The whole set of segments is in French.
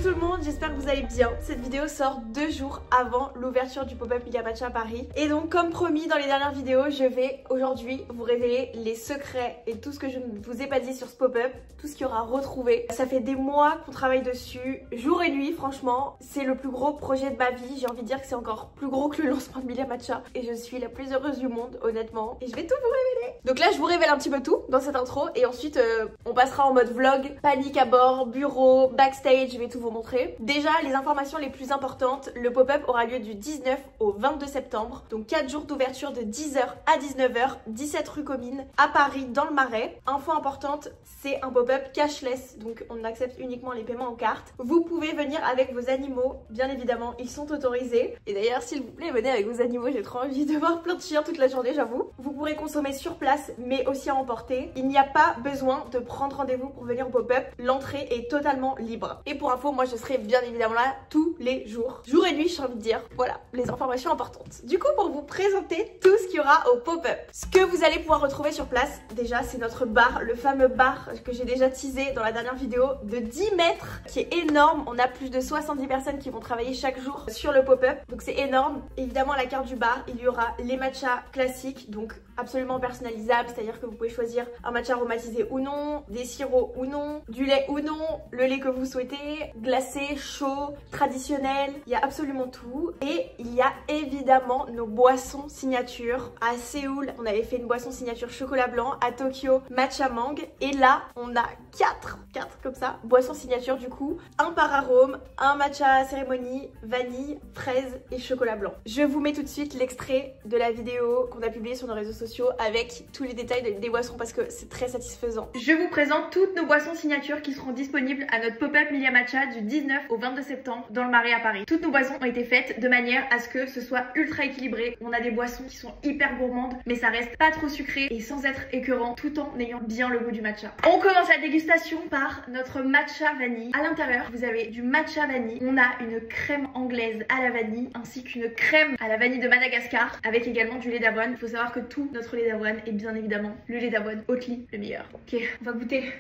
tout le monde, j'espère que vous allez bien. Cette vidéo sort 2 jours avant l'ouverture du pop-up Mega Matcha à Paris. Et donc comme promis dans les dernières vidéos, je vais aujourd'hui vous révéler les secrets et tout ce que je ne vous ai pas dit sur ce pop-up, tout ce qu'il y aura retrouvé. Ça fait des mois qu'on travaille dessus, jour et nuit franchement. C'est le plus gros projet de ma vie, j'ai envie de dire que c'est encore plus gros que le lancement de Mega Matcha. Et je suis la plus heureuse du monde honnêtement. Et je vais tout vous révéler. Donc là je vous révèle un petit peu tout dans cette intro et ensuite on passera en mode vlog, panique à bord, bureau, backstage, je vais tout vous montrer. Déjà les informations les plus importantes, le pop-up aura lieu du 19 au 22 septembre, donc 4 jours d'ouverture de 10h à 19h, 17 rue Comines, à Paris dans le Marais. Info importante, c'est un pop-up cashless, donc on accepte uniquement les paiements en carte. Vous pouvez venir avec vos animaux, bien évidemment, ils sont autorisés. Et d'ailleurs s'il vous plaît, venez avec vos animaux, j'ai trop envie de voir plein de chiens toute la journée, j'avoue. Vous pourrez consommer sur place, mais aussi à emporter. Il n'y a pas besoin de prendre rendez-vous pour venir au pop-up, l'entrée est totalement libre. Et pour info, moi je serai bien évidemment là tous les jours, jour et nuit j'ai envie de dire. Voilà, les informations importantes. Du coup pour vous présenter tout ce qu'il y aura au pop-up, ce que vous allez pouvoir retrouver sur place, déjà c'est notre bar, le fameux bar que j'ai déjà teasé dans la dernière vidéo de 10 mètres, qui est énorme. On a plus de 70 personnes qui vont travailler chaque jour sur le pop-up, donc c'est énorme. Évidemment à la carte du bar, il y aura les matchas classiques, donc absolument personnalisables, c'est-à-dire que vous pouvez choisir un matcha aromatisé ou non, des sirops ou non, du lait ou non, le lait que vous souhaitez, glacé, chaud, traditionnel, il y a absolument tout. Et il y a évidemment nos boissons signature. À Séoul, on avait fait une boisson signature chocolat blanc, à Tokyo, matcha mangue, et là on a 4 comme ça, boissons signature du coup, un par arôme, un matcha cérémonie, vanille, fraise et chocolat blanc. Je vous mets tout de suite l'extrait de la vidéo qu'on a publiée sur nos réseaux sociaux avec tous les détails des boissons parce que c'est très satisfaisant. Je vous présente toutes nos boissons signature qui seront disponibles à notre pop-up Mega Matcha du 19 au 22 septembre dans le Marais à Paris. Toutes nos boissons ont été faites de manière à ce que ce soit ultra équilibré. On a des boissons qui sont hyper gourmandes mais ça reste pas trop sucré et sans être écœurant tout en ayant bien le goût du matcha. On commence la dégustation par notre matcha vanille. À l'intérieur vous avez du matcha vanille, on a une crème anglaise à la vanille ainsi qu'une crème à la vanille de Madagascar avec également du lait d'avoine. Il faut savoir que tout notre lait d'avoine est bien évidemment le lait d'avoine Oatly, le meilleur. Ok, on va goûter.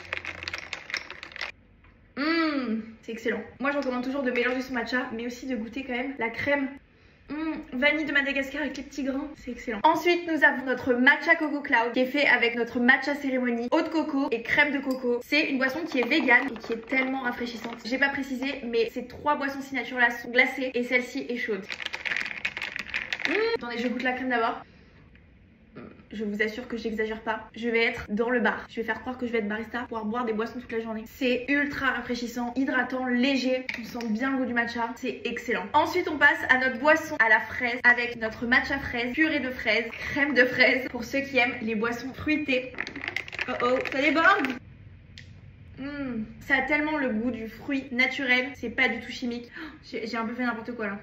C'est excellent. Moi je recommande toujours de mélanger son matcha mais aussi de goûter quand même la crème vanille de Madagascar avec les petits grains, c'est excellent. Ensuite nous avons notre matcha coco cloud qui est fait avec notre matcha cérémonie, eau de coco et crème de coco. C'est une boisson qui est végane et qui est tellement rafraîchissante. J'ai pas précisé mais ces 3 boissons signature là sont glacées et celle-ci est chaude. Attendez, je goûte la crème d'abord. Je vous assure que j'exagère pas, je vais être dans le bar. Je vais faire croire que je vais être barista pour pouvoir boire des boissons toute la journée. C'est ultra rafraîchissant, hydratant, léger. On sent bien le goût du matcha, c'est excellent. Ensuite on passe à notre boisson à la fraise avec notre matcha fraise, purée de fraises, crème de fraise pour ceux qui aiment les boissons fruitées. Oh oh, ça déborde. Ça a tellement le goût du fruit naturel, c'est pas du tout chimique. J'ai un peu fait n'importe quoi là.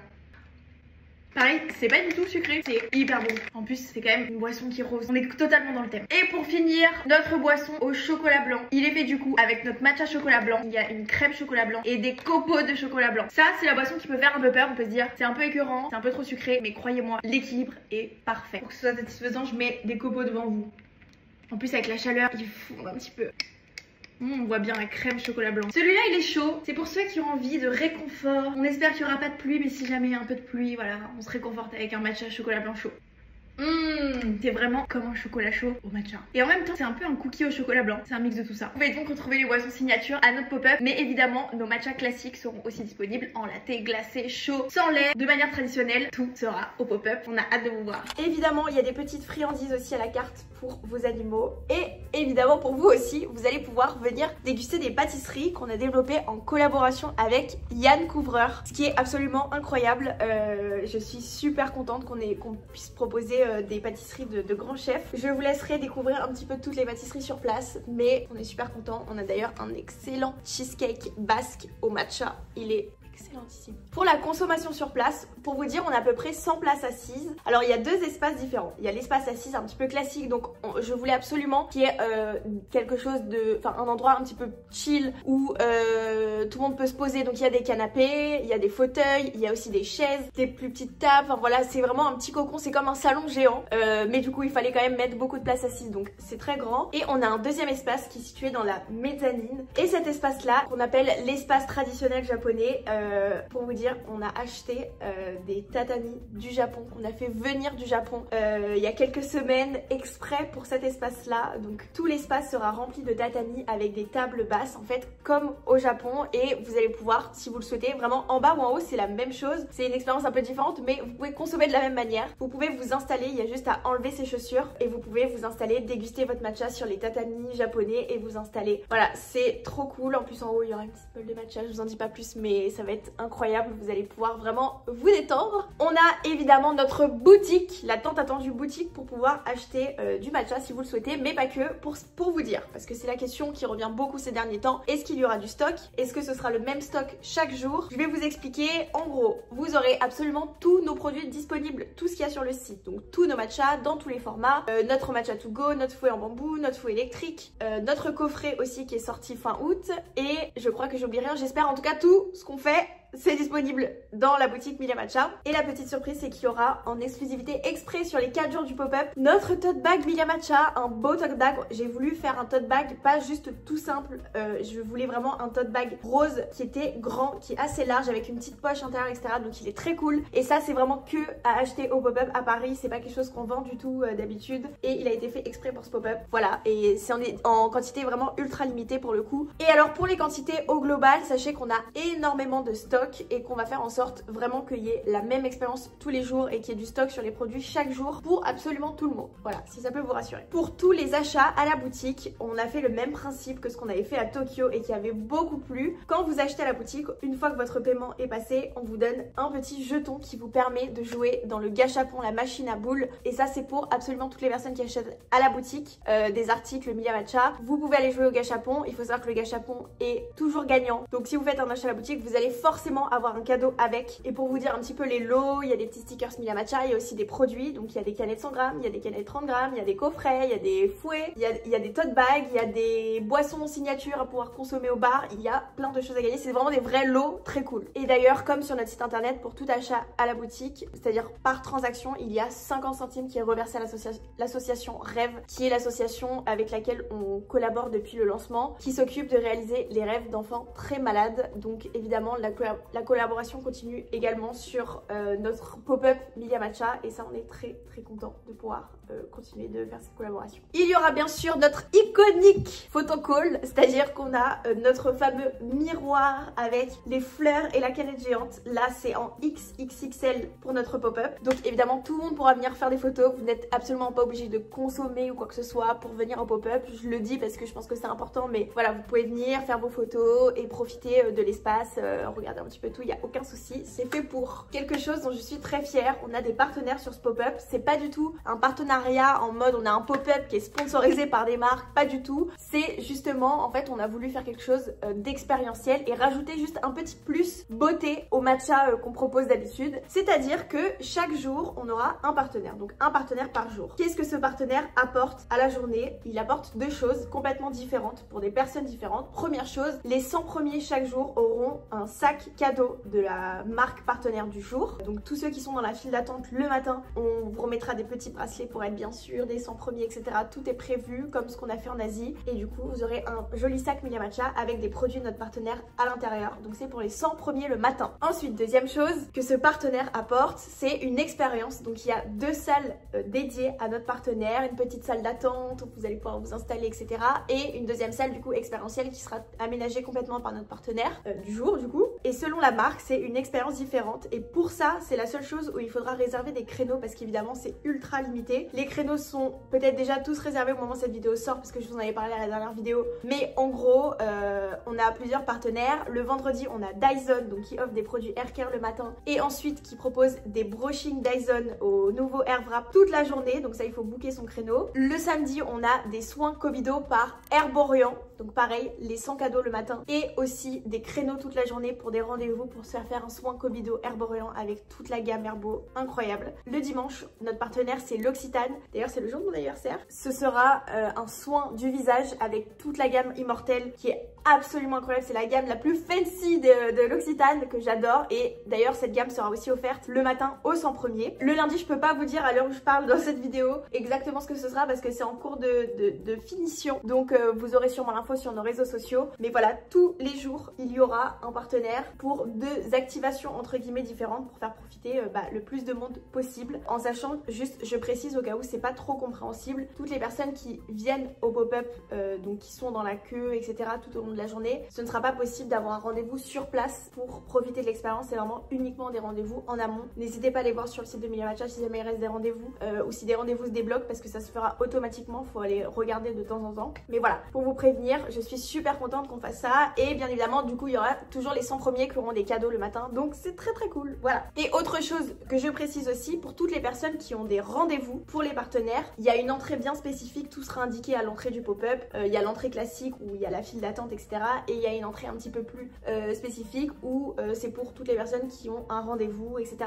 Pareil, c'est pas du tout sucré, c'est hyper bon. En plus, c'est quand même une boisson qui rose. On est totalement dans le thème. Et pour finir, notre boisson au chocolat blanc. Il est fait du coup avec notre matcha chocolat blanc. Il y a une crème chocolat blanc et des copeaux de chocolat blanc. Ça, c'est la boisson qui peut faire un peu peur. On peut se dire, c'est un peu écœurant, c'est un peu trop sucré. Mais croyez-moi, l'équilibre est parfait. Pour que ce soit satisfaisant, je mets des copeaux devant vous. En plus, avec la chaleur, il fond un petit peu. On voit bien la crème chocolat blanc. Celui-là il est chaud, c'est pour ceux qui ont envie de réconfort. On espère qu'il n'y aura pas de pluie, mais si jamais il y a un peu de pluie, voilà, on se réconforte avec un matcha chocolat blanc chaud. C'est vraiment comme un chocolat chaud au matcha. Et en même temps c'est un peu un cookie au chocolat blanc. C'est un mix de tout ça. Vous pouvez donc retrouver les boissons signature à notre pop-up. Mais évidemment nos matchas classiques seront aussi disponibles en latte, glacé, chaud, sans lait, de manière traditionnelle. Tout sera au pop-up, on a hâte de vous voir. Évidemment il y a des petites friandises aussi à la carte pour vos animaux. Et évidemment pour vous aussi, vous allez pouvoir venir déguster des pâtisseries qu'on a développées en collaboration avec Yann Couvreur. Ce qui est absolument incroyable. Je suis super contente qu'on puisse proposer des pâtisseries de grands chefs. Je vous laisserai découvrir un petit peu toutes les pâtisseries sur place, mais on est super content. On a d'ailleurs un excellent cheesecake basque au matcha. Il est excellentissime. Pour la consommation sur place, pour vous dire, on a à peu près 100 places assises. Alors il y a deux espaces différents. Il y a l'espace assise un petit peu classique, donc je voulais absolument qu'il y ait quelque chose de, enfin un endroit un petit peu chill où tout le monde peut se poser. Donc il y a des canapés, il y a des fauteuils, il y a aussi des chaises, des plus petites tables. Enfin voilà, c'est vraiment un petit cocon, c'est comme un salon géant. Mais du coup il fallait quand même mettre beaucoup de place assise, donc c'est très grand. Et on a un deuxième espace qui est situé dans la mezzanine. Et cet espace là, qu'on appelle l'espace traditionnel japonais, pour vous dire, on a acheté des tatamis du Japon, qu'on a fait venir du Japon il y a quelques semaines exprès pour cet espace là. Donc tout l'espace sera rempli de tatamis avec des tables basses en fait comme au Japon, et vous allez pouvoir, si vous le souhaitez, vraiment en bas ou en haut c'est la même chose. C'est une expérience un peu différente, mais vous pouvez consommer de la même manière. Vous pouvez vous installer, il y a juste à enlever ses chaussures et vous pouvez vous installer, déguster votre matcha sur les tatamis japonais et vous installer. Voilà, c'est trop cool. En plus en haut il y aura une petite boule de matcha, je vous en dis pas plus, mais ça va être incroyable. Vous allez pouvoir vraiment vous détendre. On a évidemment notre boutique, la tant attendue boutique pour pouvoir acheter du matcha si vous le souhaitez, mais pas que, pour vous dire, parce que c'est la question qui revient beaucoup ces derniers temps. Est-ce qu'il y aura du stock? Est-ce que ce sera le même stock chaque jour? Je vais vous expliquer. En gros, vous aurez absolument tous nos produits disponibles, tout ce qu'il y a sur le site, donc tous nos matchas dans tous les formats, notre matcha to go, notre fouet en bambou, notre fouet électrique, notre coffret aussi qui est sorti fin août, et je crois que j'oublie rien, j'espère. En tout cas, tout ce qu'on fait, c'est disponible dans la boutique Milia Matcha. Et la petite surprise, c'est qu'il y aura en exclusivité exprès sur les 4 jours du pop-up notre tote bag Milia Matcha, un beau tote bag. J'ai voulu faire un tote bag pas juste tout simple, je voulais vraiment un tote bag rose qui était grand, qui est assez large avec une petite poche intérieure, etc. Donc il est très cool, et ça c'est vraiment que à acheter au pop-up à Paris, c'est pas quelque chose qu'on vend du tout d'habitude, et il a été fait exprès pour ce pop-up. Voilà, et c'est en quantité vraiment ultra limitée pour le coup. Et alors pour les quantités au global, sachez qu'on a énormément de stock et qu'on va faire en sorte vraiment qu'il y ait la même expérience tous les jours et qu'il y ait du stock sur les produits chaque jour pour absolument tout le monde. Voilà, si ça peut vous rassurer. Pour tous les achats à la boutique, on a fait le même principe que ce qu'on avait fait à Tokyo et qui avait beaucoup plu. Quand vous achetez à la boutique, une fois que votre paiement est passé, on vous donne un petit jeton qui vous permet de jouer dans le gachapon, la machine à boules. Et ça, c'est pour absolument toutes les personnes qui achètent à la boutique des articles Milia Matcha. Vous pouvez aller jouer au gachapon. Il faut savoir que le gachapon est toujours gagnant. Donc si vous faites un achat à la boutique, vous allez forcément avoir un cadeau avec. Et pour vous dire un petit peu les lots, il y a des petits stickers Milia Matcha, il y a aussi des produits. Donc il y a des canettes 100 grammes, il y a des canettes 30 grammes, il y a des coffrets, il y a des fouets, il y a des tote bags, il y a des boissons signature à pouvoir consommer au bar. Il y a plein de choses à gagner. C'est vraiment des vrais lots très cool. Et d'ailleurs, comme sur notre site internet, pour tout achat à la boutique, c'est-à-dire par transaction, il y a 50 centimes qui est reversé à l'association Rêve, qui est l'association avec laquelle on collabore depuis le lancement, qui s'occupe de réaliser les rêves d'enfants très malades. Donc évidemment, la collaboration continue également sur notre pop-up Milia Matcha, et ça on est très content de pouvoir continuer de faire cette collaboration. Il y aura bien sûr notre iconique photocall, c'est-à-dire qu'on a notre fameux miroir avec les fleurs et la canette géante. Là c'est en XXXL pour notre pop-up, donc évidemment tout le monde pourra venir faire des photos. Vous n'êtes absolument pas obligé de consommer ou quoi que ce soit pour venir au pop-up, je le dis parce que je pense que c'est important, mais voilà, vous pouvez venir faire vos photos et profiter de l'espace, regarder un petit peu tout, il n'y a aucun souci. C'est fait pour quelque chose dont je suis très fière. On a des partenaires sur ce pop-up, c'est pas du tout un partenariat en mode on a un pop-up qui est sponsorisé par des marques, pas du tout. C'est justement, en fait, on a voulu faire quelque chose d'expérientiel et rajouter juste un petit plus beauté au matcha qu'on propose d'habitude. C'est-à-dire que chaque jour, on aura un partenaire, donc un partenaire par jour. Qu'est-ce que ce partenaire apporte à la journée? Il apporte deux choses complètement différentes pour des personnes différentes. Première chose, les 100 premiers chaque jour auront un sac cadeau de la marque partenaire du jour. Donc tous ceux qui sont dans la file d'attente le matin, on vous remettra des petits bracelets pour être bien sûr des 100 premiers, etc. Tout est prévu comme ce qu'on a fait en Asie, et du coup vous aurez un joli sac Milia Matcha avec des produits de notre partenaire à l'intérieur. Donc c'est pour les 100 premiers le matin. Ensuite, deuxième chose que ce partenaire apporte, c'est une expérience. Donc il y a deux salles dédiées à notre partenaire, une petite salle d'attente où vous allez pouvoir vous installer, etc. Et une deuxième salle du coup expérientielle qui sera aménagée complètement par notre partenaire du jour du coup. Et selon la marque, c'est une expérience différente, et pour ça c'est la seule chose où il faudra réserver des créneaux parce qu'évidemment c'est ultra limité. Les créneaux sont peut-être déjà tous réservés au moment où cette vidéo sort parce que je vous en avais parlé à la dernière vidéo, mais en gros on a plusieurs partenaires. Le vendredi on a Dyson, donc qui offre des produits Hair Care le matin, et ensuite qui propose des brushing Dyson au nouveau Air Wrap toute la journée, donc ça il faut booker son créneau. Le samedi on a des soins Covido par Herborian, donc pareil les 100 cadeaux le matin, et aussi des créneaux toute la journée pour des rendez-vous rendez-vous pour se faire un soin Cobido Herborian avec toute la gamme Herbo incroyable. Le dimanche, notre partenaire c'est l'Occitane, d'ailleurs c'est le jour de mon anniversaire. Ce sera un soin du visage avec toute la gamme Immortelle qui est absolument incroyable, c'est la gamme la plus fancy de l'Occitane que j'adore, et d'ailleurs cette gamme sera aussi offerte le matin au 100 premier. Le lundi je peux pas vous dire à l'heure où je parle dans cette vidéo exactement ce que ce sera parce que c'est en cours de finition, donc vous aurez sûrement l'info sur nos réseaux sociaux, mais voilà, tous les jours il y aura un partenaire pour 2 activations entre guillemets différentes pour faire profiter le plus de monde possible, en sachant juste, je précise au cas où c'est pas trop compréhensible, toutes les personnes qui viennent au pop-up, donc qui sont dans la queue etc tout au long de la journée, ce ne sera pas possible d'avoir un rendez-vous sur place pour profiter de l'expérience, c'est vraiment uniquement des rendez-vous en amont. N'hésitez pas à aller voir sur le site de Millia Matcha si jamais il reste des rendez-vous ou si des rendez-vous se débloquent, parce que ça se fera automatiquement, faut aller regarder de temps en temps. Mais voilà, pour vous prévenir, je suis super contente qu'on fasse ça, et bien évidemment du coup il y aura toujours les 100 premiers qui auront des cadeaux le matin, donc c'est très cool. Voilà. Et autre chose que je précise aussi, pour toutes les personnes qui ont des rendez-vous, pour les partenaires, il y a une entrée bien spécifique, tout sera indiqué à l'entrée du pop-up. Il y a l'entrée classique où il y a la file d'attente etc, et il y a une entrée un petit peu plus spécifique où c'est pour toutes les personnes qui ont un rendez-vous etc.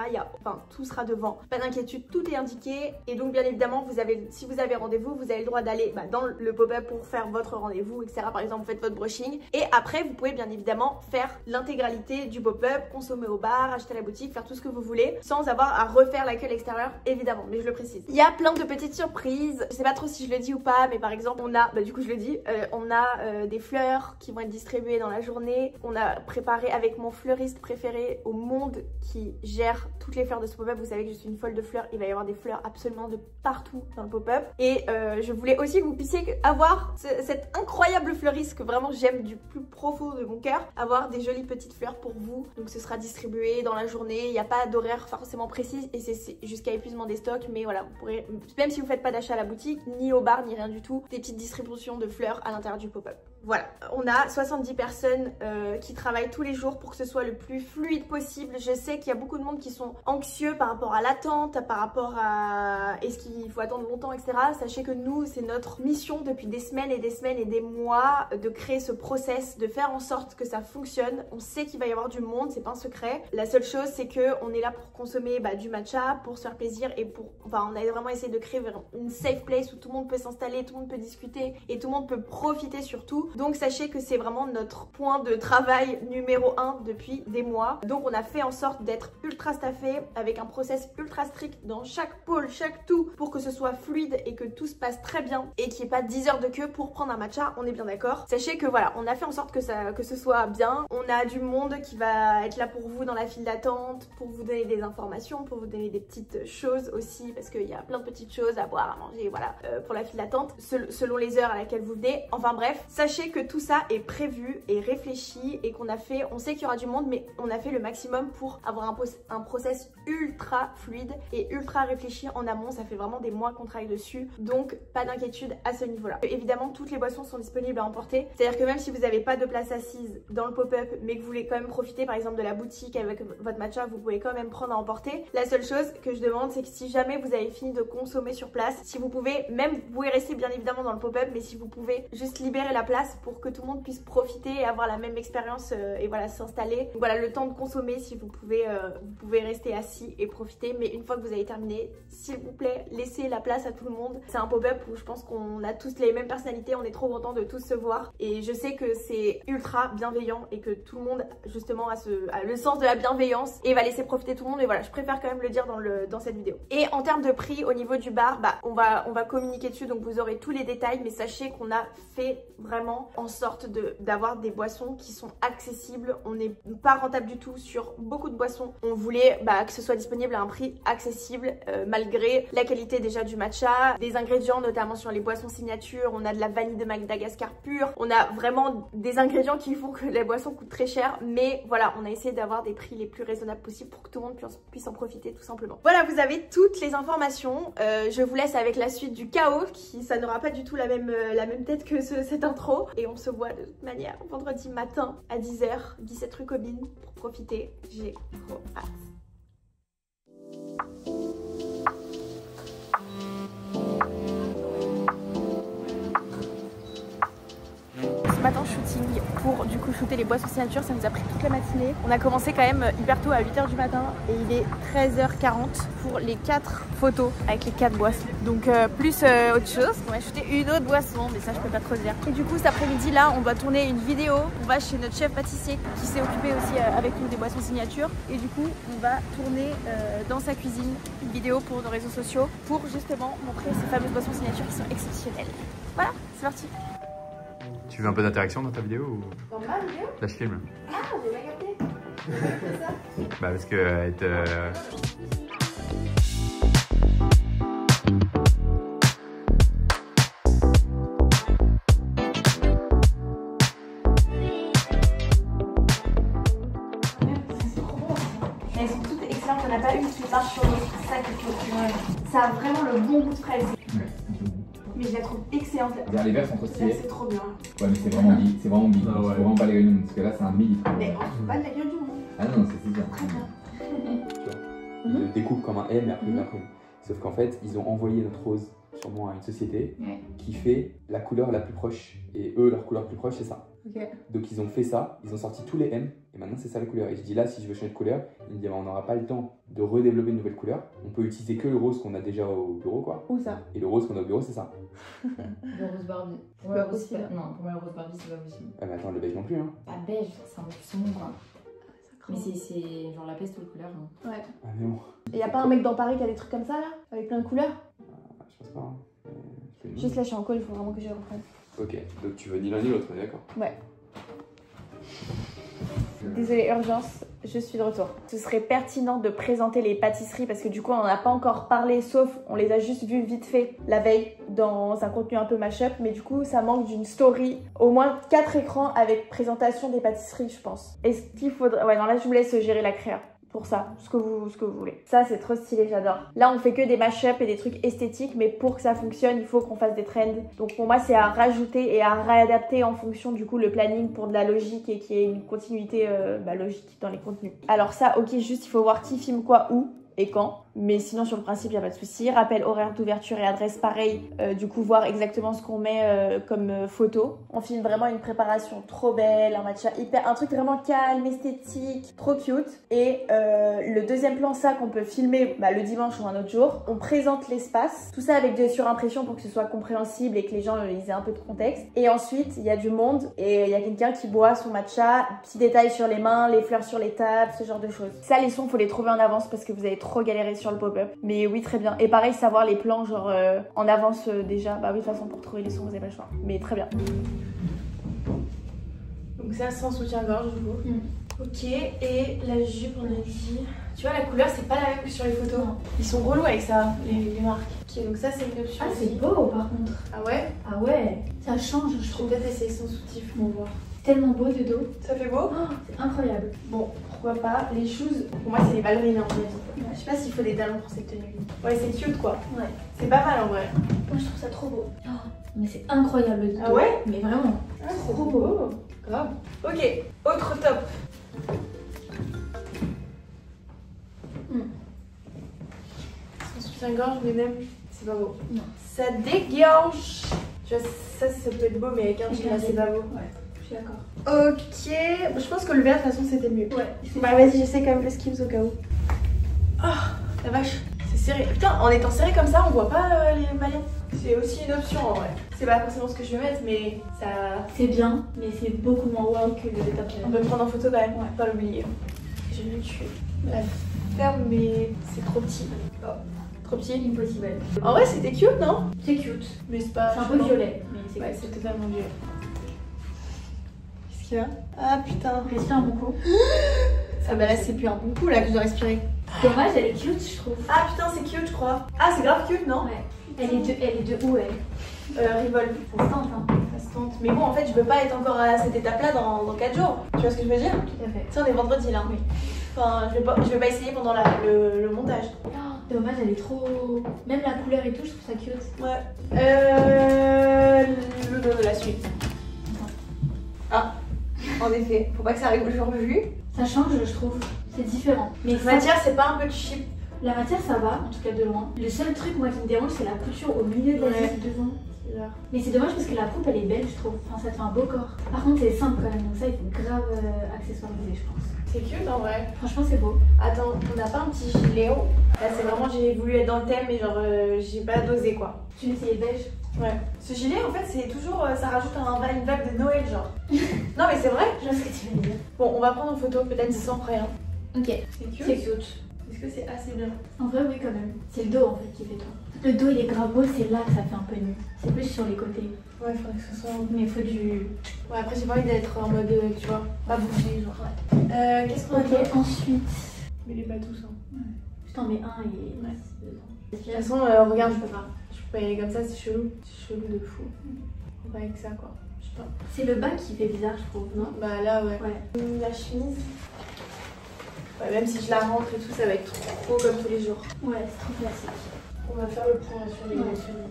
Enfin tout sera devant, pas d'inquiétude, tout est indiqué, et donc bien évidemment si vous avez rendez-vous, vous avez le droit d'aller dans le pop-up pour faire votre rendez-vous etc. Par exemple vous faites votre brushing, et après vous pouvez bien évidemment faire l'intégralité du pop-up, consommer au bar, acheter à la boutique, faire tout ce que vous voulez sans avoir à refaire la queue à l'extérieur évidemment, mais je le précise. Il y a plein de petites surprises, je sais pas trop si je le dis ou pas, mais par exemple on a, du coup je le dis, on a des fleurs qui vont être distribuées dans la journée. On a préparé avec mon fleuriste préféré au monde qui gère toutes les fleurs de ce pop-up, vous savez que je suis une folle de fleurs, il va y avoir des fleurs absolument de partout dans le pop-up, et je voulais aussi que vous puissiez avoir cette incroyable fleuriste que vraiment j'aime du plus profond de mon cœur, avoir des jolies petites fleurs pour vous, donc ce sera distribué dans la journée, il n'y a pas d'horaire forcément précis et c'est jusqu'à épuisement des stocks, mais voilà, vous pourrez, même si vous faites pas d'achat à la boutique, ni au bar, ni rien du tout, des petites distributions de fleurs à l'intérieur du pop-up. Voilà, on a 70 personnes qui travaillent tous les jours pour que ce soit le plus fluide possible. Je sais qu'il y a beaucoup de monde qui sont anxieux par rapport à l'attente, par rapport à est-ce qu'il faut attendre longtemps, etc. Sachez que nous, c'est notre mission depuis des semaines et des semaines et des mois de créer ce process, de faire en sorte que ça fonctionne. On sait qu'il va y avoir du monde, c'est pas un secret. La seule chose, c'est que on est là pour consommer du matcha, pour se faire plaisir et pour... Enfin, on a vraiment essayé de créer une safe place où tout le monde peut s'installer, tout le monde peut discuter et tout le monde peut profiter surtout. Donc sachez que c'est vraiment notre point de travail numéro 1 depuis des mois. Donc on a fait en sorte d'être ultra staffé avec un process ultra strict dans chaque pôle, chaque tout, pour que ce soit fluide et que tout se passe très bien et qu'il n'y ait pas 10 heures de queue pour prendre un matcha, on est bien d'accord. Sachez que voilà, on a fait en sorte que ce soit bien. On a du monde qui va être là pour vous dans la file d'attente, pour vous donner des informations, pour vous donner des petites choses aussi, parce qu'il y a plein de petites choses à boire, à manger, voilà, pour la file d'attente, selon les heures à laquelle vous venez. Enfin bref, sachez que tout ça est prévu et réfléchi et qu'on a fait, on sait qu'il y aura du monde, mais on a fait le maximum pour avoir un process ultra fluide et ultra réfléchi en amont. Ça fait vraiment des mois qu'on travaille dessus, donc pas d'inquiétude à ce niveau-là. Évidemment, toutes les boissons sont disponibles à emporter, c'est-à-dire que même si vous n'avez pas de place assise dans le pop-up, mais que vous voulez quand même profiter par exemple de la boutique avec votre matcha, vous pouvez quand même prendre à emporter. La seule chose que je demande, c'est que si jamais vous avez fini de consommer sur place, si vous pouvez, même vous pouvez rester bien évidemment dans le pop-up, mais si vous pouvez juste libérer la place pour que tout le monde puisse profiter et avoir la même expérience et voilà, s'installer. Voilà, le temps de consommer, si vous pouvez rester assis et profiter, mais une fois que vous avez terminé, s'il vous plaît, laissez la place à tout le monde. C'est un pop-up où je pense qu'on a tous les mêmes personnalités, on est trop contents de tous se voir et je sais que c'est ultra bienveillant et que tout le monde justement a le sens de la bienveillance et va laisser profiter tout le monde, et voilà, je préfère quand même le dire dans cette vidéo. Et en termes de prix au niveau du bar, on va communiquer dessus, donc vous aurez tous les détails, mais sachez qu'on a fait vraiment en sorte d'avoir des boissons qui sont accessibles. On n'est pas rentable du tout sur beaucoup de boissons. On voulait que ce soit disponible à un prix accessible malgré la qualité déjà du matcha, des ingrédients notamment sur les boissons signature. On a de la vanille de Madagascar pure, on a vraiment des ingrédients qui font que les boissons coûtent très cher, mais voilà, on a essayé d'avoir des prix les plus raisonnables possibles pour que tout le monde puisse en profiter tout simplement. Voilà, vous avez toutes les informations. Je vous laisse avec la suite du chaos, ça n'aura pas du tout la même tête que cette intro, et on se voit de toute manière vendredi matin à 10 h, 17 rue Cobine, pour profiter. J'ai trop hâte. du matin shooting pour du coup shooter les boissons signature. Ça nous a pris toute la matinée. On a commencé quand même hyper tôt à 8h du matin et il est 13h40 pour les 4 photos avec les 4 boissons. Donc plus autre chose. On va shooter une autre boisson, mais ça je peux pas trop dire. Et du coup cet après-midi là, on va tourner une vidéo. On va chez notre chef pâtissier qui s'est occupé aussi avec nous des boissons signature. Et du coup on va tourner dans sa cuisine une vidéo pour nos réseaux sociaux pour justement montrer ces fameuses boissons signature qui sont exceptionnelles. Voilà, c'est parti. Tu veux un peu d'interaction dans ta vidéo ou... Dans ma vidéo? Là je filme. Ah, j'ai pas capté. C'est ça? Bah parce que elle te... Elles sont toutes excellentes, il n'y en a pas une qui marche sur l'autre, c'est ça qui est cool. Ouais. Ça a vraiment le bon goût de fraise. Ouais. Mais je la trouve excellente. Regarde, les verres sont trop stylés. C'est trop bien. Ouais, mais c'est vraiment big, c'est vraiment big. Ah ouais. Il faut vraiment pas les réunir parce que là c'est un mini. Mais on se fout pas de la gueule du monde. Ah non, c'est bien. Très bien. Ils le découpent comme un M et après ils l'impriment. Sauf qu'en fait, ils ont envoyé notre rose sûrement à une société qui fait la couleur la plus proche. Et eux, leur couleur plus proche, c'est ça. Okay. Donc ils ont fait ça, ils ont sorti tous les M et maintenant c'est ça la couleur. Et je dis là, si je veux changer de couleur, il me dit on n'aura pas le temps de redévelopper une nouvelle couleur. On peut utiliser que le rose qu'on a déjà au bureau, quoi. Où ça? Et le rose qu'on a au bureau, c'est ça. Le rose Barbie. Pour moi, le rose, non, pour moi, le rose Barbie, c'est pas possible. Ah, mais attends, le beige non plus, hein. Pas beige, c'est un peu plus sombre. Mais c'est genre la peste aux couleurs. Hein. Ouais. Ah, mais bon. Et y a pas un mec dans Paris qui a des trucs comme ça là? Avec plein de couleurs? Je pense pas. Hein. Juste là, je suis en call, il faut vraiment que je reprenne. Ok, donc tu veux ni l'un ni l'autre, on est d'accord? Ouais. Désolée, urgence, je suis de retour. Ce serait pertinent de présenter les pâtisseries parce que du coup on n'en a pas encore parlé, sauf on les a juste vues vite fait la veille dans un contenu un peu mashup, mais du coup ça manque d'une story, au moins 4 écrans avec présentation des pâtisseries je pense. Est-ce qu'il faudrait... Ouais non là je vous laisse gérer la créa. Pour ça, ce que vous voulez. Ça, c'est trop stylé, j'adore. Là, on fait que des mashups et des trucs esthétiques, mais pour que ça fonctionne, il faut qu'on fasse des trends. Donc pour moi, c'est à rajouter et à réadapter en fonction du coup le planning pour de la logique et qu'il y ait une continuité logique dans les contenus. Alors ça, ok, juste il faut voir qui filme quoi où et quand. Mais sinon sur le principe il n'y a pas de souci. Rappel horaire d'ouverture et adresse pareil. Du coup voir exactement ce qu'on met comme photo. On filme vraiment une préparation trop belle, un matcha hyper, un truc vraiment calme, esthétique, trop cute. Et le deuxième plan, ça qu'on peut filmer le dimanche ou un autre jour. On présente l'espace. Tout ça avec des surimpressions pour que ce soit compréhensible et que les gens ils aient un peu de contexte. Et ensuite il y a du monde et il y a quelqu'un qui boit son matcha. Petits détails sur les mains, les fleurs sur les tables, ce genre de choses. Ça les sons faut les trouver en avance parce que vous avez trop galéré sur le pop-up. Mais oui, très bien. Et pareil, savoir les plans genre en avance déjà. Bah oui, de toute façon, pour trouver les sons, vous n'avez pas le choix. Mais très bien. Donc ça, sans soutien-gorge, du coup. Ok, et la jupe, on a dit... Tu vois, la couleur, c'est pas la même que sur les photos. Ils sont relous avec ça, les marques. Ok, donc ça, c'est une option. Ah, c'est beau par contre. Ah ouais? Ah ouais, ça change, je Je trouve. trouve peut-être essayer sans soutif pour voir. Tellement beau de dos. Ça fait beau? Oh, c'est incroyable. Bon, pourquoi pas. Les shoes, pour moi, c'est les ballerines, en fait. Je sais pas s'il faut des talons pour cette tenue. Ouais, c'est cute, quoi. Ouais. C'est pas mal, en vrai. Moi, je trouve ça trop beau. Oh, mais c'est incroyable le dos. Ah ouais? Mais vraiment. Ah, c'est trop beau. Grave. Ok, autre top. Sans soutien-gorge, mais même, c'est pas beau. Non. Ça dégorge. Tu vois, ça peut être beau, mais avec un jean, là, c'est pas beau. Ouais, je suis d'accord. Ok, je pense que le vert, de toute façon, c'était mieux. Ouais. Bah, vas-y, j'essaie quand même le skims au cas où. Oh, la vache, c'est serré. Putain, en étant serré comme ça, on voit pas les maillons. C'est aussi une option en vrai. C'est pas forcément ce que je vais mettre, mais ça. C'est bien, mais c'est beaucoup moins wow que le top. On peut me prendre en photo quand même, pas l'oublier. Je vais me tuer. Bref, ferme, mais c'est trop petit. Oh, trop petit. Impossible. En vrai, c'était cute, non? C'est cute. Mais c'est pas. C'est un peu violet, mais c'est Ouais, c'est totalement violet. Qu'est-ce qu'il y a? Ah putain. Respire un bon coup. Ça bah là, c'est plus un bon coup là que je dois respirer. Dommage, elle est cute, je trouve. Ah putain, c'est cute, je crois. Ah, c'est grave cute, non? Ouais. Elle est de où elle? Revolve. Ça se tente, hein. Ça se tente. Mais bon, en fait, je peux pas être encore à cette étape-là dans 4 jours. Tu vois ce que je veux dire? Tout à fait. Tu sais, on est vendredi là. Oui. Enfin, je vais pas essayer pendant le montage. Oh, dommage, elle est trop. Même la couleur et tout, je trouve ça cute. Ouais. Le dos de la suite. Ah, en effet, faut pas que ça arrive le jour vu. Ça change, je trouve. C'est différent. Mais La matière, c'est pas un peu cheap. La matière, ça va, en tout cas de loin. Le seul truc, moi, qui me dérange, c'est la couture au milieu de la Ouais. jupe devant. Genre. Mais c'est dommage parce que la coupe elle est belle, je trouve. Enfin, ça te fait un beau corps. Par contre, c'est simple quand même, donc ça il faut grave accessoiriser, je pense. C'est cute en vrai. Franchement, c'est beau. Attends, on n'a pas un petit gilet haut? Là, c'est vraiment, j'ai voulu être dans le thème, mais genre, j'ai pas dosé quoi. Tu veux essayer beige? Ouais. Ce gilet, en fait, c'est toujours, ça rajoute une vague de Noël, genre. Non, mais c'est vrai. Je vois ce que tu veux dire. Bon, on va prendre en photo, peut-être sans rien. Ok. C'est cute. C'est cute. Est-ce que c'est assez bien? En vrai, oui, quand même. C'est le dos en fait qui fait tout. Le dos il est grave beau, c'est là que ça fait un peu nu. C'est plus sur les côtés. Ouais, il faudrait que ce soit. Mais il faut du. Ouais, après, j'ai pas envie d'être en mode, tu vois, pas bouger, genre. Ouais. Qu'est-ce qu'on a Ok, fait? ensuite. Mais les pas tous, hein. Ouais. Je t'en mets un et. Ouais. De De toute façon, regarde, je peux pas. Je peux pas y aller comme ça, c'est chelou. C'est chelou de fou. Faut pas avec ça, quoi. Je sais pas. C'est le bas qui fait bizarre, je trouve, non? Bah là, ouais. Ouais. La chemise. Ouais, même si je la rentre et tout, ça va être trop comme tous les jours. Ouais, c'est trop classique. On va faire le point sur les Ouais. chemises.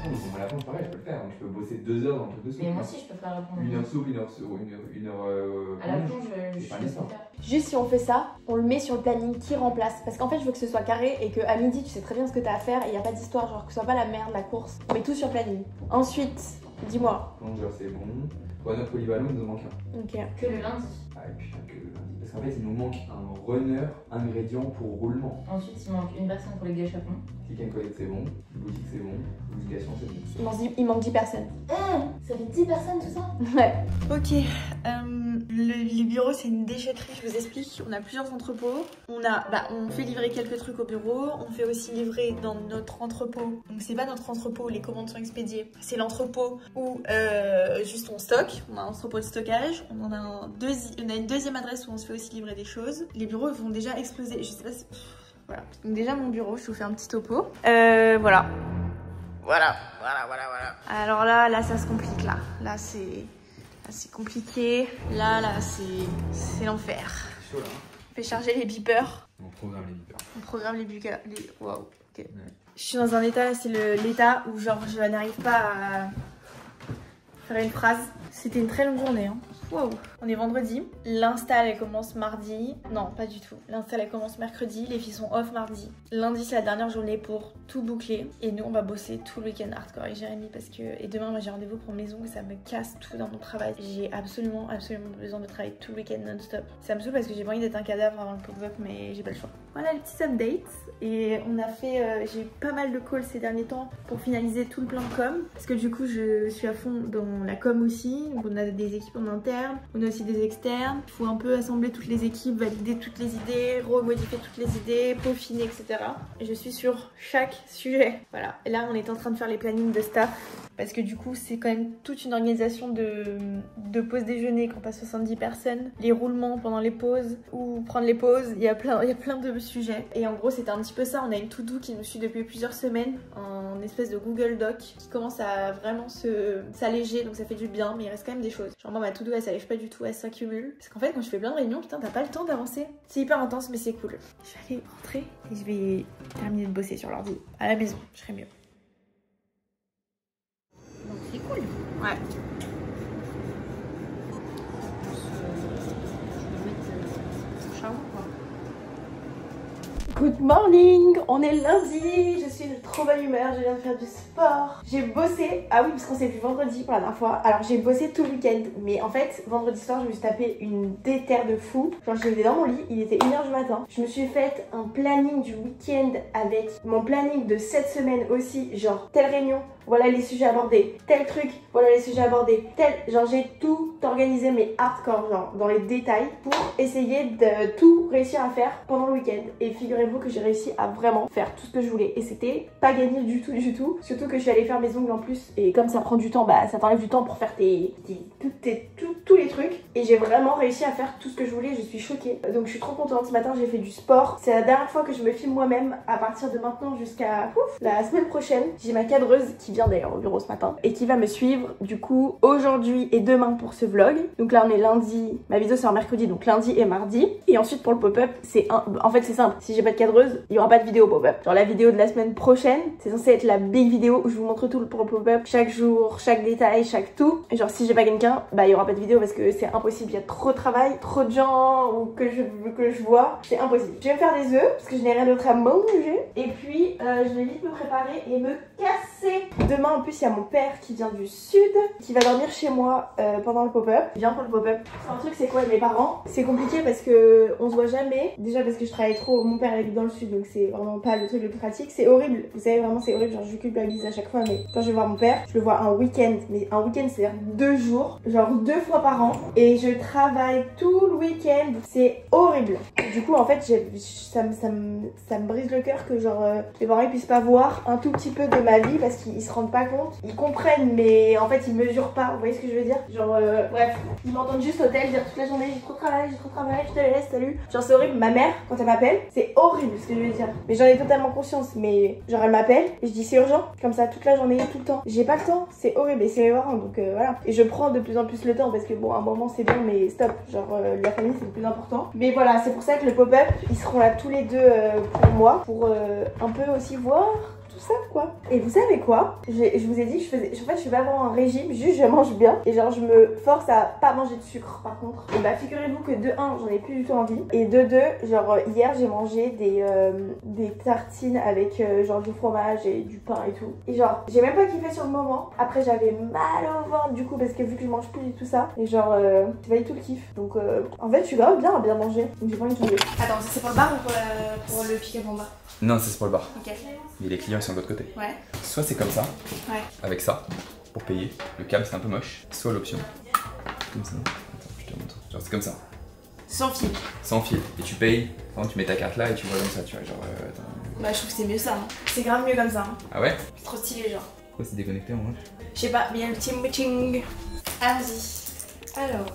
Non, mais pour la fin, pareil, je peux le faire. Je peux bosser 2 heures dans le truc de soupe. Mais moi aussi, je peux faire la plonge. 1 heure soupe, 1 heure soupe, 1 heure. À la plonge, je C'est pas sais l'histoire. faire. Juste si on fait ça, on le met sur le planning qui remplace. Parce qu'en fait, je veux que ce soit carré et qu'à midi, tu sais très bien ce que t'as à faire et il n'y a pas d'histoire, genre que ce soit pas la merde, la course. On met tout sur le planning. Ensuite, dis-moi. Plongeur, c'est bon. Runner polyvalent, il nous en manque un. Ok. Que le lundi. Ah, et putain, que le lundi. Parce qu'en fait, il nous manque un runner ingrédient pour roulement. Ensuite, il manque une personne pour les gâchapons. Click and collect, c'est bon. Boutique, c'est bon. Publication, c'est bon. Il manque 10 personnes. Ça fait 10 personnes tout ça? Ouais. Ok. Le bureau, c'est une déchetterie, je vous explique. On a plusieurs entrepôts. On fait livrer quelques trucs au bureau. On fait aussi livrer dans notre entrepôt. Donc, c'est pas notre entrepôt où les commandes sont expédiées. C'est l'entrepôt où juste on stocke. On a un entrepôt de stockage. On a une deuxième adresse où on se fait aussi livrer des choses. Les bureaux vont déjà exploser. Je sais pas si. Voilà. Donc, déjà, mon bureau, je vous fais un petit topo. Voilà. Voilà. Alors là, ça se complique là. Là, c'est compliqué. Là, c'est l'enfer. Chaud là. On fait charger les beepers. On programme les beepers. On programme les beepers. Waouh. Ok. Ouais. Je suis dans un état là, c'est l'état où genre je n'arrive pas à faire une phrase. C'était une très longue journée. Hein. Wow. On est vendredi. L'install elle commence mardi. Non, pas du tout. L'install elle commence mercredi. Les filles sont off mardi. Lundi c'est la dernière journée pour tout boucler. Et nous on va bosser tout le week-end hardcore avec Jérémy parce que. Et demain moi j'ai rendez-vous pour maison et ça me casse tout dans mon travail. J'ai absolument besoin de travailler tout le week-end non-stop. Ça me saoule parce que j'ai pas envie d'être un cadavre avant le pop-up mais j'ai pas le choix. Voilà les petits updates. Et on a fait. J'ai eu pas mal de calls ces derniers temps pour finaliser tout le plan de com. Parce que du coup je suis à fond dans la com aussi. Donc on a des équipes en interne. On a aussi des externes. Il faut un peu assembler toutes les équipes, valider toutes les idées, remodifier toutes les idées, peaufiner, etc. Et je suis sur chaque sujet. Voilà. Et là, on est en train de faire les plannings de staff. Parce que du coup, c'est quand même toute une organisation de pause déjeuner quand t'as 70 personnes. Les roulements pendant les pauses ou prendre les pauses. Il y a plein de sujets. Et en gros, c'était un petit peu ça. On a une to-do qui nous suit depuis plusieurs semaines. Un espèce de Google Doc qui commence à vraiment s'alléger. Donc ça fait du bien. Mais il reste quand même des choses. Genre moi, ma to-do, elle s'allège pas du tout. Elle s'accumule. Parce qu'en fait, quand je fais plein de réunions, putain, t'as pas le temps d'avancer. C'est hyper intense, mais c'est cool. Je vais aller rentrer et je vais terminer de bosser sur l'ordi. À la maison, je serai mieux. Donc c'est cool. Ouais. Je vais mettre shower quoi. Good morning, on est lundi, je suis de trop bonne humeur, je viens de faire du sport. J'ai bossé, ah oui parce qu'on s'est vu vendredi pour la dernière fois, alors j'ai bossé tout le week-end, mais en fait vendredi soir je me suis tapé une déterre de fou. Genre j'étais dans mon lit, il était 1h du matin, je me suis fait un planning du week-end avec mon planning de cette semaine aussi, genre telle réunion, voilà les sujets abordés, tel truc, voilà les sujets abordés, tel, genre j'ai tout organisé mais hardcore, genre dans les détails pour essayer de tout réussir à faire pendant le week-end. Et figurez-vous que j'ai réussi à vraiment faire tout ce que je voulais et c'était pas gagné du tout, surtout que je suis allée faire mes ongles en plus et comme ça prend du temps, bah ça t'enlève du temps pour faire tous les trucs et j'ai vraiment réussi à faire tout ce que je voulais, je suis choquée. Donc je suis trop contente, ce matin j'ai fait du sport, c'est la dernière fois que je me filme moi-même à partir de maintenant jusqu'à la semaine prochaine. J'ai ma cadreuse qui vient d'ailleurs au bureau ce matin et qui va me suivre du coup aujourd'hui et demain pour ce vlog. Donc là on est lundi, ma vidéo sort mercredi donc lundi et mardi et ensuite pour le pop-up en fait c'est simple, si j'ai pas de cadreuse il y aura pas de vidéo pop-up. Genre la vidéo de la semaine prochaine c'est censé être la big vidéo où je vous montre tout pour le pop-up, chaque jour, chaque détail, chaque tout. Et genre si j'ai pas quelqu'un bah il y aura pas de vidéo parce que c'est impossible, il y a trop de travail, trop de gens que je vois, c'est impossible. Je vais me faire des œufs parce que je n'ai rien d'autre à manger et puis je vais vite me préparer et me casser. Demain en plus il y a mon père qui vient du sud, qui va dormir chez moi pendant le pop-up. Il vient pour le pop-up. Un truc c'est quoi mes parents? C'est compliqué parce que on se voit jamais. Déjà parce que je travaille trop, mon père habite dans le sud donc c'est vraiment pas le truc le plus pratique. C'est horrible, vous savez vraiment c'est horrible, genre je culpabilise à chaque fois mais quand je vais voir mon père, je le vois un week-end. Mais un week-end c'est-à-dire 2 jours, genre 2 fois par an. Et je travaille tout le week-end, c'est horrible. Du coup en fait ça me brise le cœur que genre les parents ils puissent pas voir un tout petit peu de ma vie parce qu'ils se rendent pas compte. Ils comprennent mais en fait ils mesurent pas, vous voyez ce que je veux dire? Genre bref, ils m'entendent juste au tel dire toute la journée j'ai trop de travail, je te laisse, salut. Genre c'est horrible, ma mère quand elle m'appelle, c'est horrible ce que je veux dire. Mais j'en ai totalement conscience, mais genre elle m'appelle et je dis c'est urgent, comme ça toute la journée, tout le temps. J'ai pas le temps, c'est horrible et c'est mes parents donc voilà. Et je prends de plus en plus le temps parce que bon à un moment c'est bien mais stop, genre la famille c'est le plus important. Mais voilà, c'est pour ça que le pop-up, ils seront là tous les deux pour moi, pour un peu aussi voir tout ça quoi. Et vous savez quoi, je vous ai dit que je fais pas vraiment un régime, juste je mange bien et genre je me force à pas manger de sucre par contre. Et bah figurez-vous que de 1 j'en ai plus du tout envie et de 2 genre hier j'ai mangé des tartines avec genre du fromage et du pain et tout et genre j'ai même pas kiffé sur le moment. Après j'avais mal au ventre du coup parce que vu que je mange plus du tout ça et genre c'est pas du tout le kiff donc en fait je suis grave bien à bien manger donc j'ai pas envie de tomber. Attends, c'est pour le bar ou pour le pick-up en bas? Non, c'est pour le bar. Ok. Mais les clients ils sont de l'autre côté. Ouais. Soit c'est comme ça, ouais, avec ça, pour payer. Le câble c'est un peu moche. Soit l'option. Comme ça. Attends, je te montre. Genre c'est comme ça. Sans fil. Sans fil. Et tu payes, enfin, tu mets ta carte là et tu vois comme ça, tu vois. Genre. Attends. Bah je trouve que c'est mieux ça. Hein. C'est grave mieux comme ça. Hein. Ah ouais? C'est trop stylé genre. Pourquoi c'est déconnecté en vrai? Je sais pas, mais il y a le petit matching. Allons-y. Alors,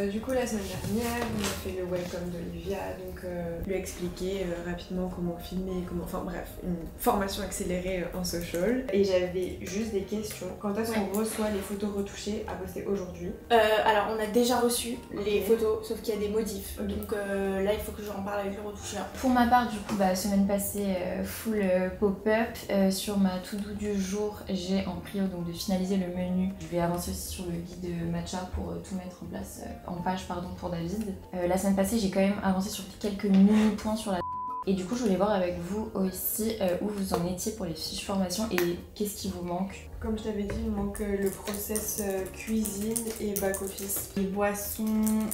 du coup la semaine dernière, on a fait le welcome d'Olivia, donc lui expliquer rapidement comment filmer, enfin bref, une formation accélérée en social. Et j'avais juste des questions. Quand est-ce qu'on reçoit les photos retouchées à poster aujourd'hui? Alors on a déjà reçu les photos, sauf qu'il y a des modifs. Donc là il faut que j'en parle avec le retoucheur. Pour ma part du coup, semaine passée, full pop-up. Sur ma to-do du jour, j'ai en prio donc de finaliser le menu. Je vais avancer aussi sur le guide matcha pour tout mettre en place, en page pardon pour David. La semaine passée j'ai quand même avancé sur quelques mini points sur la et du coup je voulais voir avec vous aussi où vous en étiez pour les fiches formation et qu'est-ce qui vous manque. Comme je t'avais dit, il manque le process cuisine et back-office. Les boissons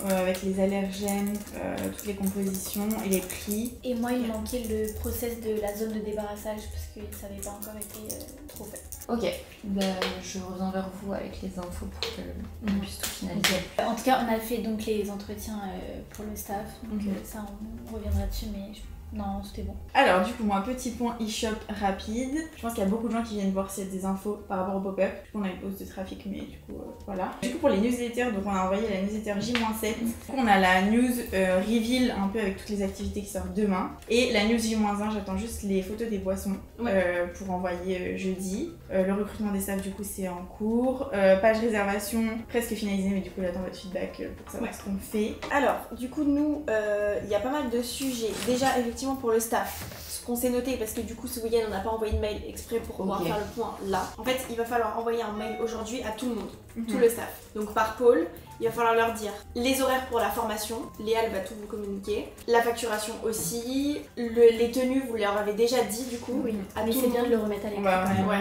avec les allergènes, toutes les compositions et les prix. Et moi, il manquait le process de la zone de débarrassage parce que ça n'avait pas encore été trop fait. Ok, je reviens vers vous avec les infos pour qu'on puisse tout finaliser. En tout cas, on a fait donc les entretiens pour le staff, donc ça on reviendra dessus, mais non, c'était bon. Alors du coup, moi, petit point e-shop rapide. Je pense qu'il y a beaucoup de gens qui viennent voir s'il y a des infos par rapport au pop-up. Du coup, on a une hausse de trafic, mais du coup, voilà. Du coup, pour les newsletters, donc on a envoyé la newsletter J-7. Du coup, on a la news reveal un peu avec toutes les activités qui sortent demain. Et la news J-1, j'attends juste les photos des boissons pour envoyer jeudi. Le recrutement des staffs, du coup, c'est en cours. Page réservation, presque finalisée, mais du coup, j'attends votre feedback pour savoir ce qu'on fait. Alors, du coup, nous, il y a pas mal de sujets. Déjà, effectivement, pour le staff, ce qu'on s'est noté, parce que du coup, ce week-end, on n'a pas envoyé de mail exprès pour pouvoir faire le point là. En fait, il va falloir envoyer un mail aujourd'hui à tout le monde, tout le staff. Donc, par pôle, il va falloir leur dire les horaires pour la formation, Léa elle va tout vous communiquer, la facturation aussi, les tenues vous leur avez déjà dit du coup, mais tout c'est bien de le remettre à l'écran.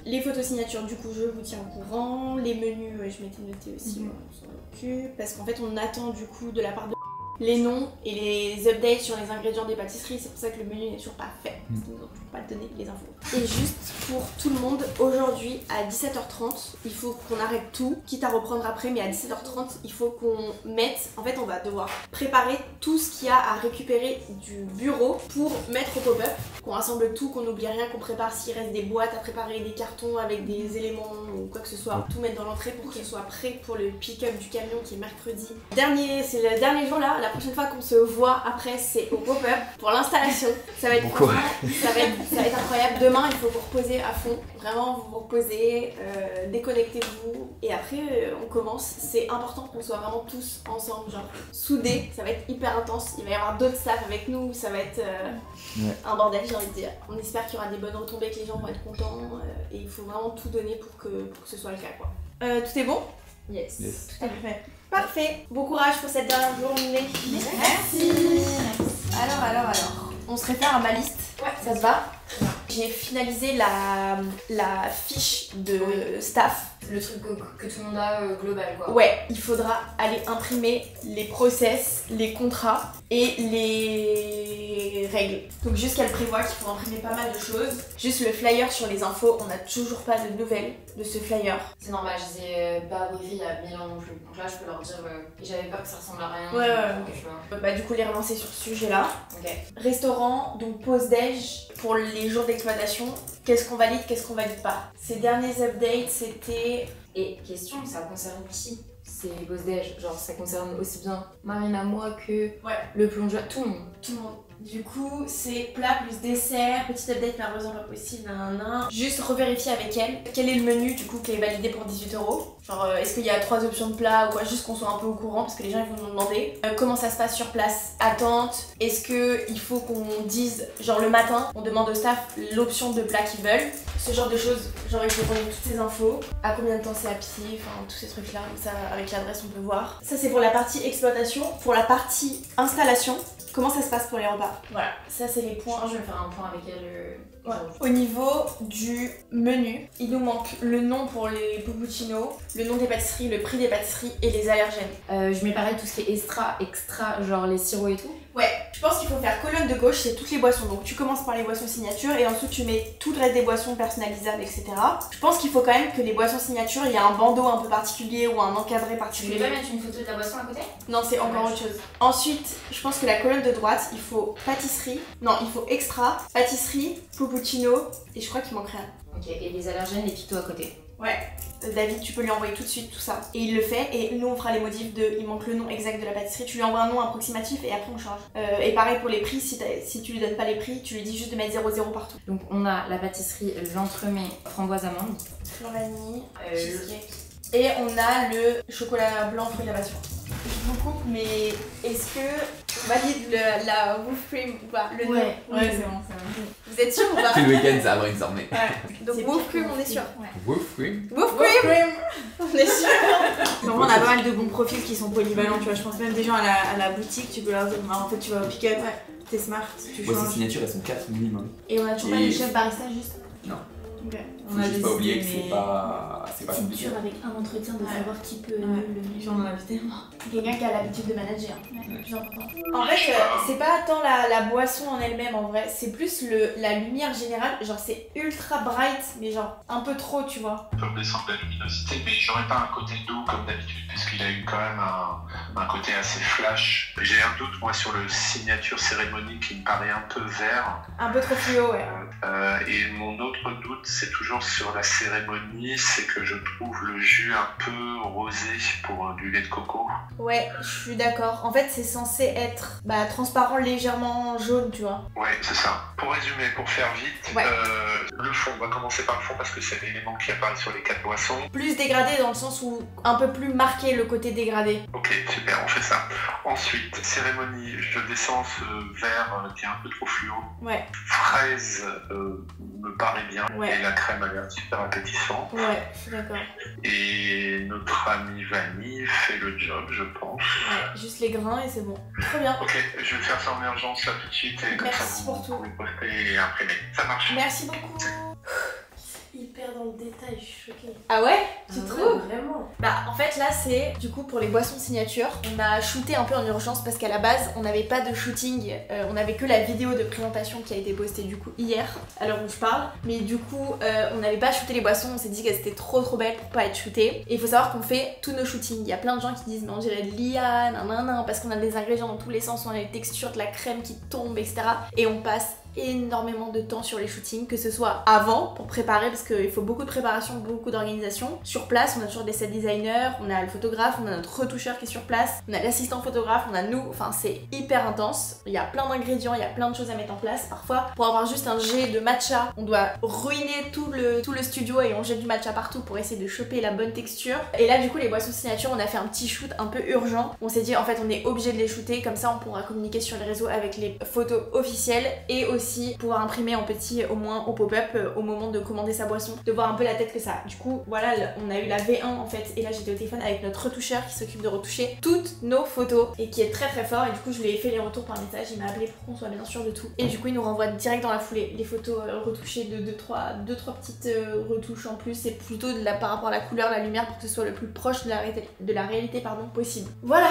Les photos signatures du coup je vous tiens au courant, les menus je m'étais noté aussi, on s'en occupe, parce qu'en fait on attend du coup de la part de les noms et les updates sur les ingrédients des pâtisseries, c'est pour ça que le menu n'est toujours pas fait, parce qu'ils nous ont toujours pas donné les infos. Et juste pour tout le monde, aujourd'hui à 17h30, il faut qu'on arrête tout, quitte à reprendre après, mais à 17h30, il faut qu'on mette, en fait on va devoir préparer tout ce qu'il y a à récupérer du bureau pour mettre au pop-up, qu'on rassemble tout, qu'on n'oublie rien, qu'on prépare s'il reste des boîtes à préparer, des cartons avec des éléments ou quoi que ce soit, tout mettre dans l'entrée pour que ce soit prêt pour le pick-up du camion qui est mercredi. C'est le dernier jour là, la prochaine fois qu'on se voit après c'est au pop-up pour l'installation. Ça va être ça va être incroyable. Demain il faut vous reposer à fond, vraiment vous reposer, déconnectez-vous et après on commence. C'est important qu'on soit vraiment tous ensemble, genre soudés, ça va être hyper intense. Il va y avoir d'autres staffs avec nous, ça va être un bordel j'ai envie de dire. On espère qu'il y aura des bonnes retombées, que les gens vont être contents et il faut vraiment tout donner pour que ce soit le cas quoi. Tout est bon? Yes. Tout est fait. Parfait. Bon courage pour cette dernière journée. Merci. Alors. On se réfère à ma liste. Ouais. Ça te va? J'ai finalisé la fiche de staff. Le truc que tout le monde a global quoi. Ouais, il faudra aller imprimer les process, les contrats et les règles. Donc juste qu'elle prévoit qu'il faut imprimer pas mal de choses. Juste le flyer sur les infos, on n'a toujours pas de nouvelles de ce flyer. C'est normal, je les ai pas briefés il y a 1000 ans non plus. Donc là je peux leur dire et j'avais peur que ça ressemble à rien. Ouais. Bah du coup les relancer sur ce sujet-là. Ok. Restaurant, donc pause déj pour les jours d'exploitation. Qu'est-ce qu'on valide, qu'est-ce qu'on valide pas. Ces derniers updates c'était... Et question, ça concerne qui ces pauses déj? Genre ça concerne aussi bien Marina, moi que le plongeur, tout le monde. Tout le monde. Du coup, c'est plat plus dessert, petit update malheureusement pas possible, Juste revérifier avec elle quel est le menu du coup qui est validé pour 18 €. Genre est-ce qu'il y a 3 options de plats ou quoi, juste qu'on soit un peu au courant parce que les gens ils vont nous demander. Comment ça se passe sur place, attente, est-ce qu'il faut qu'on dise, genre le matin, on demande au staff l'option de plat qu'ils veulent. Ce genre de choses, genre il faut qu'on ait toutes ces infos, à combien de temps c'est à pied, enfin tous ces trucs là, comme ça avec l'adresse on peut voir. Ça c'est pour la partie exploitation. Pour la partie installation, comment ça se passe pour les repas? Voilà, ça c'est les points. Je vais faire un point avec elle. Ouais. Au niveau du menu, il nous manque le nom pour les puppuccinos, le nom des pâtisseries, le prix des pâtisseries et les allergènes. Je mets pareil tout ce qui est extra, genre les sirops et tout. Ouais, je pense qu'il faut faire colonne de gauche, c'est toutes les boissons. Donc tu commences par les boissons signature et ensuite tu mets tout le reste des boissons personnalisables, etc. Je pense qu'il faut quand même que les boissons signature, il y a un bandeau un peu particulier ou un encadré Tu particulier. voulais pas mettre une photo de la boisson à côté? Non, c'est encore autre chose. Ensuite, je pense que la colonne de droite, il faut pâtisserie. Non, il faut extra, pâtisserie, puppuccino et je crois qu'il manque rien. Ok, et les allergènes, les pictos à côté. Ouais, David, tu peux lui envoyer tout de suite tout ça. Et il le fait, et nous on fera les modifs de... Il manque le nom exact de la pâtisserie, tu lui envoies un nom approximatif et après on change. Et pareil pour les prix, si tu lui donnes pas les prix, tu lui dis juste de mettre 0,0 partout. Donc on a la pâtisserie, l'entremet framboise amande. Fleur vanille, cheesecake. Et on a le chocolat blanc fruit de la passion. Je vous coupe, mais est-ce que on valide la Wolf Cream ou pas? Le nom. Ouais, c'est bon. Vous êtes sûr ou pas? Tout le week-end, ça va brainstormer. Donc Wolf Cream, on est sûr. Wolf Cream. Wolf Cream, on est sûr. Donc on a pas mal de bons profils qui sont polyvalents, tu vois. Je pense même des gens à la boutique, tu peux leur dire, en fait tu vas au pick-up, t'es smart, tu Moi, ces changes. signatures, elles sont 4 minimum. Et on a toujours pas Et- le chef barista juste. Non. Ok. On Faut a juste pas oublier que décidé, c'est pas C'est compliqué. dur avec un entretien de savoir qui peut le mieux. J'en ai tellement. Quelqu'un qui a l'habitude de manager, Ouais. le plus important. En fait, c'est pas tant la boisson en elle-même en vrai, c'est plus la lumière générale, genre c'est ultra bright, mais genre un peu trop, tu vois. On peut descendre la luminosité, mais j'aurais pas un côté doux comme d'habitude, puisqu'il a eu quand même un côté assez flash. J'ai un doute, moi, sur le signature cérémonie qui me paraît un peu vert. Un peu trop fluo, ouais. Et mon autre doute, c'est toujours sur la cérémonie, c'est que je trouve le jus un peu rosé pour du lait de coco. Ouais, je suis d'accord. En fait, c'est censé être transparent, légèrement jaune, tu vois. Ouais, c'est ça. Pour résumer, pour faire vite, Ouais. le fond, on va commencer par le fond parce que c'est l'élément qui apparaît sur les 4 boissons. Plus dégradé dans le sens où un peu plus marqué le côté dégradé. Ok, super, on fait ça. Ensuite, cérémonie, je descends ce vert qui est un peu trop fluo. Ouais, Fraise me paraît bien, Ouais. et la crème a l'air super appétissant. ouais, je suis d'accord. Et notre ami vanille fait le job, je pense. Ouais, juste les grains et c'est bon. Trop bien. Ok, je vais faire ça en urgence là tout de suite et comme Merci ça pour vous tout. pouvez poster et imprimer. Ça marche. Merci beaucoup. Hyper dans le détail, je suis choquée. Ah ouais? Tu trouves? Vraiment? Bah en fait là c'est du coup pour les boissons signature. On a shooté un peu en urgence parce qu'à la base on n'avait pas de shooting, on avait que la vidéo de présentation qui a été postée du coup hier à l'heure où je parle. Mais du coup on n'avait pas shooté les boissons, on s'est dit qu'elles étaient trop belles pour pas être shootées. Et il faut savoir qu'on fait tous nos shootings. Il y a plein de gens qui disent mais on dirait de l'IA, nanana, parce qu'on a des ingrédients dans tous les sens, on a les textures de la crème qui tombe, etc. Et on passe énormément de temps sur les shootings, que ce soit avant pour préparer parce qu'il faut beaucoup de préparation, beaucoup d'organisation. Sur place, on a toujours des set designers, on a le photographe, on a notre retoucheur qui est sur place, on a l'assistant photographe, on a nous, enfin c'est hyper intense. Il y a plein d'ingrédients, il y a plein de choses à mettre en place. Parfois, pour avoir juste un jet de matcha, on doit ruiner tout le studio et on jette du matcha partout pour essayer de choper la bonne texture. Et là, du coup, les boissons signature, on a fait un petit shoot un peu urgent. On s'est dit, en fait, on est obligé de les shooter, comme ça on pourra communiquer sur les réseaux avec les photos officielles et aussi aussi pouvoir imprimer en petit au moins au pop-up au moment de commander sa boisson, de voir un peu la tête que ça a. Du coup voilà, on a eu la V1 en fait et là j'étais au téléphone avec notre retoucheur qui s'occupe de retoucher toutes nos photos et qui est très très fort, et du coup je lui ai fait les retours par message, il m'a appelé pour qu'on soit bien sûr de tout, et du coup il nous renvoie direct dans la foulée les photos retouchées de 2-3 petites retouches en plus, c'est plutôt par rapport à la couleur, la lumière, pour que ce soit le plus proche de la réalité possible. Voilà.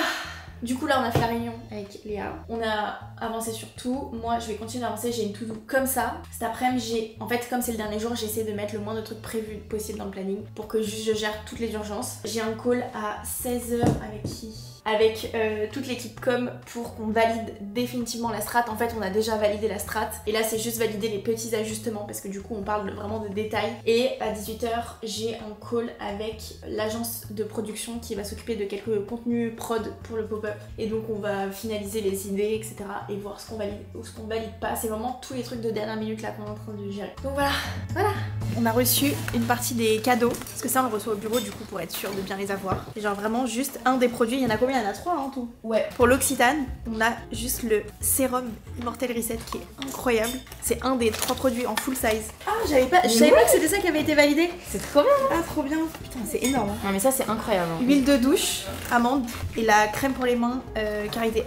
Du coup là on a fait la réunion avec Léa, on a avancé sur tout, moi je vais continuer d'avancer, j'ai une to-do comme ça. Cet après-midi en fait comme c'est le dernier jour, j'essaie de mettre le moins de trucs prévus possible dans le planning pour que juste je gère toutes les urgences. J'ai un call à 16h avec qui ? Avec toute l'équipe com pour qu'on valide définitivement la strat. En fait on a déjà validé la strat et là c'est juste valider les petits ajustements parce que du coup on parle vraiment de détails. Et à 18h j'ai un call avec l'agence de production qui va s'occuper de quelques contenus prod pour le pop-up, et donc on va finaliser les idées etc et voir ce qu'on valide ou ce qu'on valide pas. C'est vraiment tous les trucs de dernière minute là qu'on est en train de gérer. Donc voilà. On a reçu une partie des cadeaux parce que ça on le reçoit au bureau du coup pour être sûr de bien les avoir. Et genre vraiment juste un des produits, il y en a combien? Il y en a 3 en tout. Ouais. Pour l'Occitane, on a juste le sérum Immortel Reset qui est incroyable. C'est un des 3 produits en full size. Ah, je savais pas que c'était ça qui avait été validé. C'est trop bien. Ah, trop bien. Putain, c'est énorme. Non mais ça c'est incroyable. Huile de douche, amande et la crème pour les mains Carité.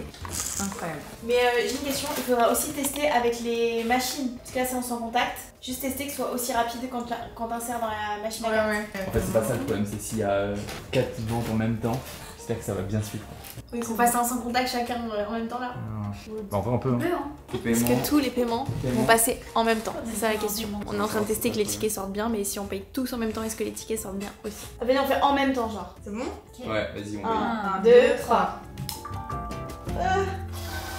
Incroyable. Mais j'ai une question, il faudra aussi tester avec les machines. Parce que là c'est en sans contact. Juste tester que ce soit aussi rapide quand t'insères dans la machine à café. En fait c'est pas ça le problème, c'est s'il y a 4 ventes en même temps. J'espère que ça va bien suivre. Oui, qu'on fasse un sans contact chacun en même temps là. Bah, en vrai, on peut. Parce que tous les paiements vont passer en même temps. C'est ça la question. On est en train de tester que les tickets sortent bien, mais si on paye tous en même temps, est-ce que les tickets sortent bien aussi? Ah, venez, on fait en même temps, genre. C'est bon? Ouais, vas-y, on va. 1, 2, 3.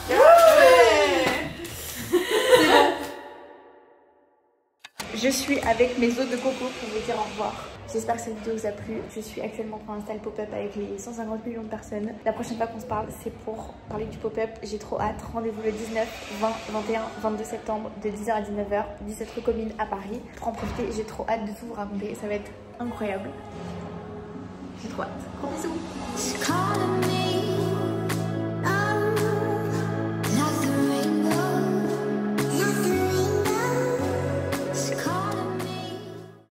C'est bon. Je suis avec mes os de coco pour vous dire au revoir. J'espère que cette vidéo vous a plu. Je suis actuellement en train d'installer le pop-up avec les 150 millions de personnes. La prochaine fois qu'on se parle, c'est pour parler du pop-up. J'ai trop hâte. Rendez-vous le 19, 20, 21, 22 septembre de 10h à 19h, 17 rue Commune à Paris. Pour en profiter, j'ai trop hâte de tout vous raconter. Ça va être incroyable. J'ai trop hâte. Gros bisous.